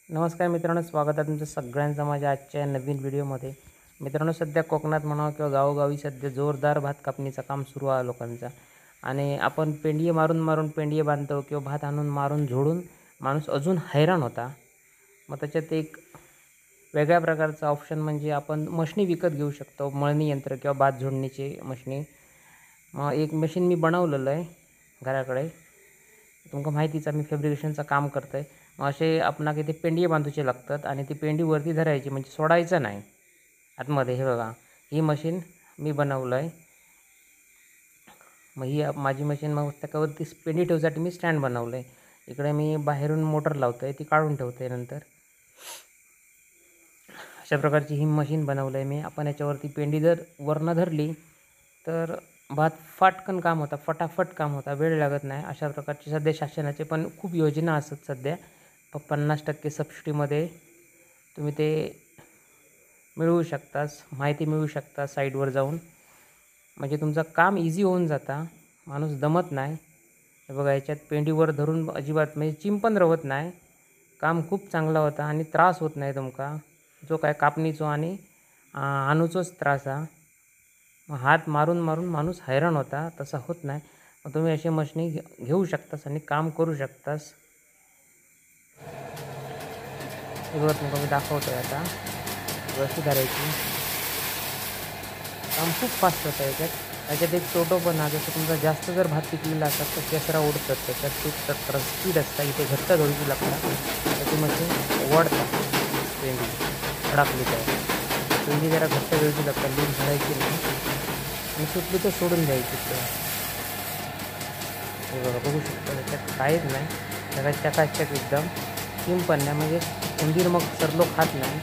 नमस्कार मित्रांनो, स्वागत आहे तुमचं सगळ्यांचं माझ्या आजच्या नवीन व्हिडिओमध्ये. मित्रांनो, सध्या कोकणात म्हणावं किंवा गावोगावी सध्या जोरदार भात कापणीचं काम सुरू आहे लोकांचं. आणि आपण पेंडिये मारून पेंडिये बांधतो किंवा भात आणून मारून झोडून माणूस अजून हैराण होता. मग त्याच्यात एक वेगळ्या प्रकारचा ऑप्शन म्हणजे आपण मशनी विकत घेऊ शकतो, मळणी यंत्र किंवा भात झोडणीची मशनी. मग एक मशीन मी बनवलेलं आहे घराकडे. तुमका माहितीच आहे, मी फॅब्रिकेशनचं काम करतो आहे. मग असे आपणाक इथे पेंडी बांधूचे लागतात आणि ती पेंडी वरती धरायची, म्हणजे सोडायचं नाही आतमध्ये. हे बघा, ही मशीन मी बनवलं आहे. मग ही माझी मशीन, मग त्याच्यावरती पेंडी ठेवण्यासाठी मी स्टँड बनवलं आहे. इकडे मी बाहेरून मोटर लावतो आहे, ती काढून ठेवतो आहे नंतर. अशा प्रकारची ही मशीन बनवलं आहे मी. आपण याच्यावरती पेंडी जर वरनं धरली तर भात फाटकन काम होता, फटाफट काम होता, वेळ लागत नाही. अशा प्रकारची सध्या शासनाचे पण खूप योजना असतात सध्या. 50% सबसिडीमध्ये तुम्ही ते मिळवू शकतास, माहिती मिळवू शकता साईटवर जाऊन. म्हणजे तुमचं काम इझी होऊन जाता, माणूस दमत नाही. हे बघा, याच्यात पेंडीवर धरून अजिबात म्हणजे चिंपण रवत नाही. काम खूप चांगला होता आणि त्रास होत नाही तुमका, जो काय कापणीचो आणि आणूचोच त्रास हा. मग हात मारून माणूस हैराण होता, तसा होत नाही. मग तुम्ही अशी मशनी घेऊ शकतास आणि काम करू शकतास. हे बघा, तुमका मी दाखवतो आहे आता कशी करायची. काम खूप फास्ट होतं याच्यात एक तोटो पण आहे. जसं तुमचा जास्त जर भात पिकलेला असतात तर केसरा उडतात, त्याच्यात तुटतात, तर स्पीड असतात. इथे घट्ट धरूची लागतात, त्याची मशीन ओढतात. पेंडी अडकली तर पेंडी जरा घट्ट धरूची लागतात, लूज धरायची नाही आणि सुटली तर सोडून द्यायची. हे बघा, बघू शकता, त्याच्यात काहीच नाही, सगळ्यात चकाचक एकदम. पण नाही, म्हणजे उंदीर मग सरलो खात नाही.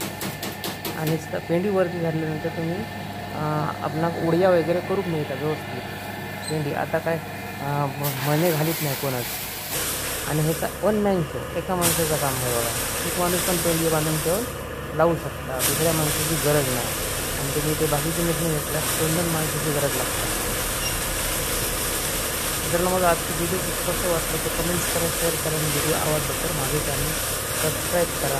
आणि पेंडीवरती झाल्यानंतर तुम्ही आपणाक उडया वगैरे करूक मिळतात व्यवस्थित पेंडी. आता काय मने घालीत नाही कोणाच. आणि ह्याचा वन मॅन शो, एका माणसाचं काम आहे बघा. एक माणूस पण पेंडी बांधून ठेवून लावू शकता, दुसऱ्या माणसाची गरज नाही. आणि तुम्ही ते बाकीची मशीन घेतल्यास 2 माणसाची गरज लागते. मित्रांनो, मग आजची व्हिडिओ कसं वाटलं तर कमेंट्स करा, शेअर करा. आणि व्हिडिओ आवडलं तर माझे चॅनल सबस्क्राईब करा.